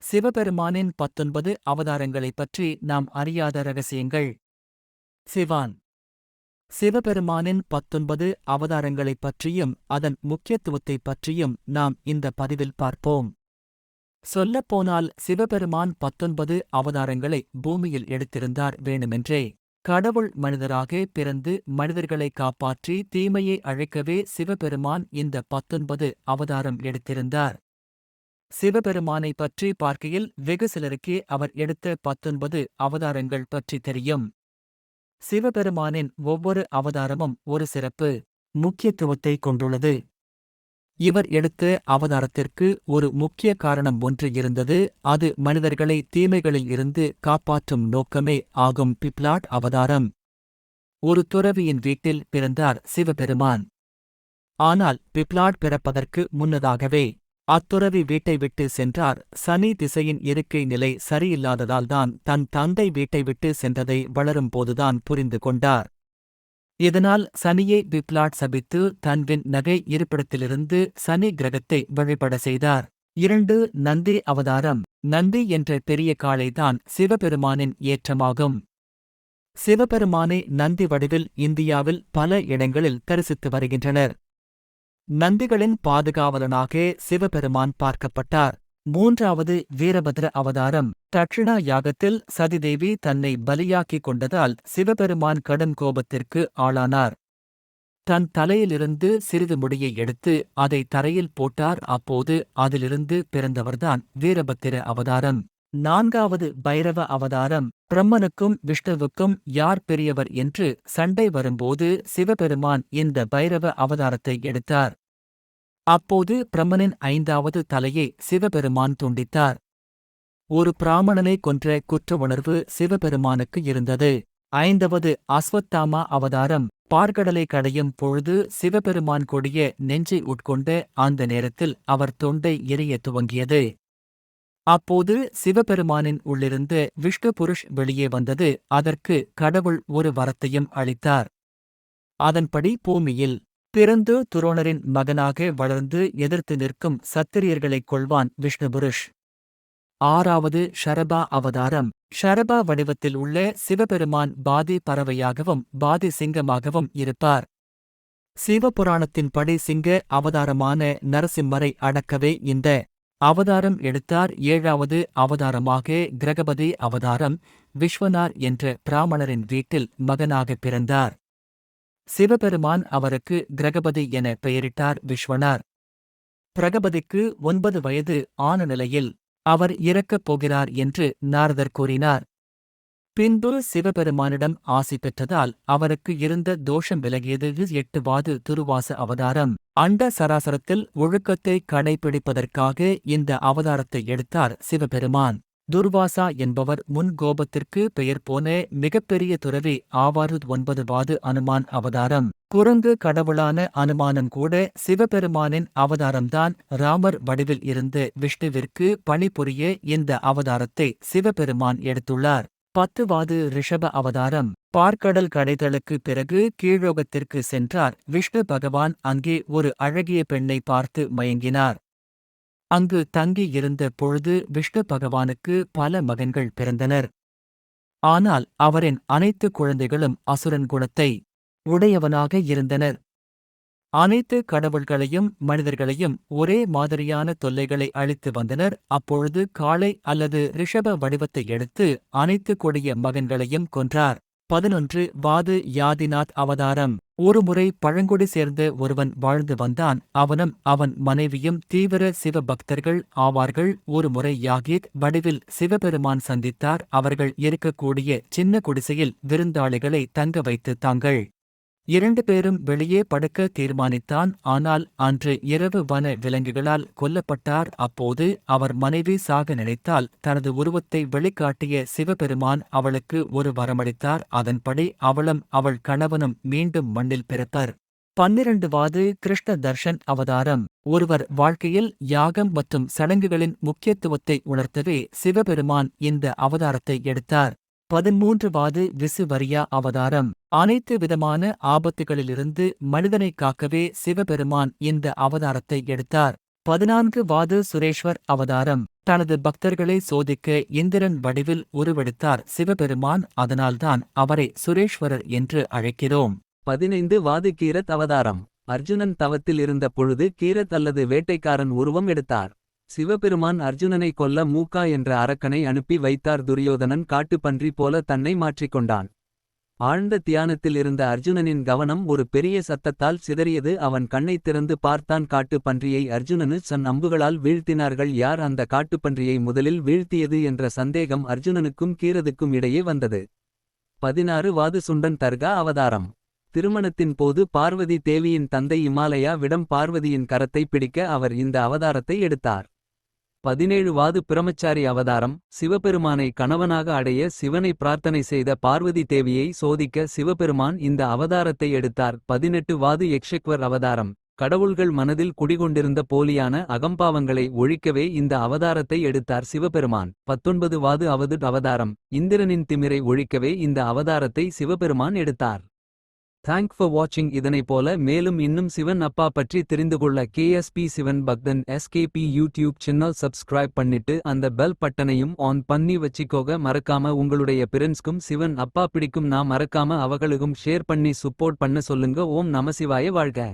சிவபெருமானின் 19 அவதாரங்களைப் பற்றி நாம் அறியாத ரகசியங்கள். சிவான். சிவபெருமானின் 19 அவதாரங்களைப் பற்றியும் அதன் முக்கியத்துவத்தைப் பற்றியும் நாம் இந்த பதிவில் பார்ப்போம். சொல்லப்போனால் சிவபெருமான் 19 அவதாரங்களை பூமியில் எடுத்திருந்தார் வேணுமென்றே. கடவுள் மனிதராக பிறந்து மனிதர்களை காப்பாற்றி தீமையை அழைக்கவே சிவபெருமான் இந்த 19 அவதாரம் எடுத்திருந்தார். சிவபெருமானைப் பற்றி பார்க்கையில் வெகு சிலருக்கே அவர் எடுத்த 19 அவதாரங்கள் பற்றி தெரியும். சிவபெருமானின் ஒவ்வொரு அவதாரமும் ஒரு சிறப்பு, முக்கியத்துவத்தை கொண்டுள்ளது. இவர் எடுத்த அவதாரத்திற்கு ஒரு முக்கிய காரணம் ஒன்று இருந்தது. அது மனிதர்களை தீமைகளில் இருந்து காப்பாற்றும் நோக்கமே ஆகும். பிப்லாட் அவதாரம். ஒரு துறவியின் வீட்டில் பிறந்தார் சிவபெருமான். ஆனால் பிப்லாட் பிறப்பதற்கு முன்னதாகவே அத்துறவி வீட்டை விட்டு சென்றார். சனி திசையின் இருக்கை நிலை சரியில்லாததால்தான் தன் தந்தை வீட்டை விட்டு சென்றதை வளரும்போதுதான் புரிந்து கொண்டார். இதனால் சனியை பிப்லாட் சபித்து தன்வின் நகை இருப்பிடத்திலிருந்து சனி கிரகத்தை வழிபட செய்தார். 2 நந்தி அவதாரம். நந்தி என்ற பெரிய காளைதான் சிவபெருமானின் ஏற்றமாகும். சிவபெருமானை நந்தி வடிவில் இந்தியாவில் பல இடங்களில் தரிசித்து வருகின்றனர். நந்திகளின் பாதுகாவலனாக சிவபெருமான் பார்க்கப்பட்டார். 3வது வீரபத்ர அவதாரம். தட்சிணா யாகத்தில் சதிதேவி தன்னை பலியாக்கிக் கொண்டதால் சிவபெருமான் கடும் கோபத்திற்கு ஆளானார். தன் தலையிலிருந்து சிறிது முடியை எடுத்து அதை தரையில் போட்டார். அப்போது அதிலிருந்து பிறந்தவர்தான் வீரபத்திர அவதாரம். 4வது பைரவ அவதாரம். பிரம்மனுக்கும் விஷ்ணுவுக்கும் யார் பெரியவர் என்று சண்டை வரும்போது சிவபெருமான் இந்த பைரவ அவதாரத்தை எடுத்தார். அப்போது பிரம்மனின் 5வது தலையை சிவபெருமான் துண்டித்தார். ஒரு பிராமணனை கொன்ற குற்ற உணர்வு சிவபெருமானுக்கு இருந்தது. 5வது அஸ்வத்தாமா அவதாரம். பார்க்கடலை கடையும் பொழுது சிவபெருமான் கொடிய நெஞ்சை உட்கொண்ட அந்த நேரத்தில் அவர் தொண்டை எரிய துவங்கியது. அப்போது சிவபெருமானின் உள்ளிருந்த விஷ்ணு புருஷ் வெளியே வந்தது. அதற்கு கடவுள் ஒரு வரத்தையும் அளித்தார். அதன்படி பூமியில் பிறந்து துரோணரின் மகனாக வளர்ந்து எதிர்த்து நிற்கும் சத்திரியர்களைக் கொள்வான் விஷ்ணுபுருஷ். 6வது ஷரபா அவதாரம். ஷரபா வடிவத்தில் உள்ள சிவபெருமான் பாதி பறவையாகவும் பாதி சிங்கமாகவும் இருப்பார். சிவபுராணத்தின்படி சிங்க அவதாரமான நரசிம்மரை அடக்கவே இந்த அவதாரம் எடுத்தார். 7வது அவதாரமாக கிரகபதி அவதாரம். விஸ்வனார் என்ற பிராமணரின் வீட்டில் மகனாக பிறந்தார். சிவபெருமான் அவருக்கு கிரகபதி என பெயரிட்டார். விஸ்வனார். பிரகபதிக்கு 9 வயது ஆன நிலையில் அவர் இறக்கப் போகிறார் என்று நாரதர் கூறினார். பின்பு சிவபெருமானிடம் ஆசி பெற்றதால் அவருக்கு இருந்த தோஷம் விலகியது. 8வது துருவாச அவதாரம். அண்ட சராசரத்தில் ஒழுக்கத்தை கடைபிடிப்பதற்காக இந்த அவதாரத்தை எடுத்தார் சிவபெருமான். துர்வாசா என்பவர் முன் கோபத்திற்கு பெயர் போன மிகப்பெரிய துறவி ஆவார். 9வது அனுமான் அவதாரம். குரங்கு கடவுளான அனுமானும் கூட சிவபெருமானின் அவதாரம்தான். ராமர் வடிவில் இருந்து விஷ்ணுவிற்கு பணிபுரிய இந்த அவதாரத்தை சிவபெருமான் எடுத்துள்ளார். 10வது ரிஷப அவதாரம். பார்க்கடல் கடைதலுக்கு பிறகு கீழோகத்திற்கு சென்றார் விஷ்ணு பகவான். அங்கே ஒரு அழகிய பெண்ணை பார்த்து மயங்கினார். அங்கு தங்கி இருந்த பொழுது விஷ்ணு பகவானுக்கு பல மகன்கள் பிறந்தனர். ஆனால் அவரின் அனைத்து குழந்தைகளும் அசுரன் குணத்தை உடையவனாக இருந்தனர். அனைத்து கடவுள்களையும் மனிதர்களையும் ஒரே மாதிரியான தொல்லைகளை அளித்து வந்தனர். அப்பொழுது காளை அல்லது ரிஷப வடிவத்தை எடுத்து அனைத்து கொடிய மகன்களையும் கொன்றார். 11வது யாதிநாத் அவதாரம். ஒருமுறை பழங்குடி சேர்ந்த ஒருவன் வாழ்ந்து வந்தான். அவனும் அவன் மனைவியும் தீவிர சிவ பக்தர்கள் ஆவார்கள். ஒருமுறை யாகீத் வடிவில் சிவபெருமான் சந்தித்தார். அவர்கள் இருக்கக்கூடிய சின்ன குடிசையில் விருந்தாளிகளை தங்க வைத்து தாங்கள் 2 பேரும் வெளியே படுக்க தீர்மானித்தான். ஆனால் அன்று இரவு வன விலங்குகளால் கொல்லப்பட்டார். அப்போது அவர் மனைவி சாக நினைத்தால் தனது உருவத்தை வெளிக்காட்டிய சிவபெருமான் அவளுக்கு ஒரு வரமளித்தார். அதன்படி அவளும் அவள் கணவனும் மீண்டும் மண்ணில் பிறப்பர். 12வது கிருஷ்ண தர்ஷன் அவதாரம். ஒருவர் வாழ்க்கையில் யாகம் மற்றும் சடங்குகளின் முக்கியத்துவத்தை உணர்த்தவே சிவபெருமான் இந்த அவதாரத்தை எடுத்தார். 13வது விசுவரியா அவதாரம். அனைத்து விதமான ஆபத்துகளிலிருந்து மனிதனை காக்கவே சிவபெருமான் இந்த அவதாரத்தை எடுத்தார். 14வது சுரேஸ்வர் அவதாரம். தனது பக்தர்களை சோதிக்க இந்திரன் வடிவில் உருவெடுத்தார் சிவபெருமான். அதனால்தான் அவரை சுரேஸ்வரர் என்று அழைக்கிறோம். 15 வாது கீரத் அவதாரம். அர்ஜுனன் தவத்தில் இருந்த பொழுது கீரத் அல்லது வேட்டைக்காரன் உருவம் எடுத்தார். சிவபெருமான் அர்ஜுனனை கொல்ல மூக்கா என்ற அரக்கனை அனுப்பி வைத்தார். துரியோதனன் காட்டுப்பன்றி போல தன்னை மாற்றிக்கொண்டான். ஆழ்ந்த தியானத்தில் இருந்த அர்ஜுனனின் கவனம் ஒரு பெரிய சத்தத்தால் சிதறியது. அவன் கண்ணைத் திறந்து பார்த்தான். காட்டு பன்றியை அர்ஜுனனு சன் அம்புகளால் வீழ்த்தினார்கள். யார் அந்த காட்டுப்பன்றியை முதலில் வீழ்த்தியது என்ற சந்தேகம் அர்ஜுனனுக்கும் கீரதுக்கும் இடையே வந்தது. 16 வாது சுண்டன் தர்கா அவதாரம். திருமணத்தின் போது பார்வதி தேவியின் தந்தை இமாலயா விடம் பார்வதியின் கரத்தை பிடிக்க அவர் இந்த அவதாரத்தை எடுத்தார். 17 வாது பிரமச்சாரி அவதாரம். சிவபெருமானை கணவனாக அடைய சிவனை பிரார்த்தனை செய்த பார்வதி தேவியை சோதிக்க சிவபெருமான் இந்த அவதாரத்தை எடுத்தார். 18 வாது யக்ஷக்வர் அவதாரம். கடவுள்கள் மனதில் குடிகொண்டிருந்த போலியான அகம்பாவங்களை ஒழிக்கவே இந்த அவதாரத்தை எடுத்தார் சிவபெருமான். 19 வாது அவதுட் அவதாரம். இந்திரனின் திமிரை ஒழிக்கவே இந்த அவதாரத்தை சிவபெருமான் எடுத்தார். தேங்க் ஃபார் வாட்சிங். இதனை போல மேலும் இன்னும் சிவன் அப்பா பற்றி தெரிந்துகொள்ள KSP சிவன் பக்தன் SKP யூடியூப் சேனல் சப்ஸ்கிரைப் பண்ணிட்டு அந்த பெல் பட்டனையும் ஆன் பண்ணி வச்சிக்கோக. மறக்காம உங்களுடைய பிரெண்ட்ஸ்க்கும் சிவன் அப்பா பிடிக்கும். நான் மறக்காம அவகளுக்கும் ஷேர் பண்ணி சப்போர்ட் பண்ண சொல்லுங்க. ஓம் நமசிவாய வாழ்க.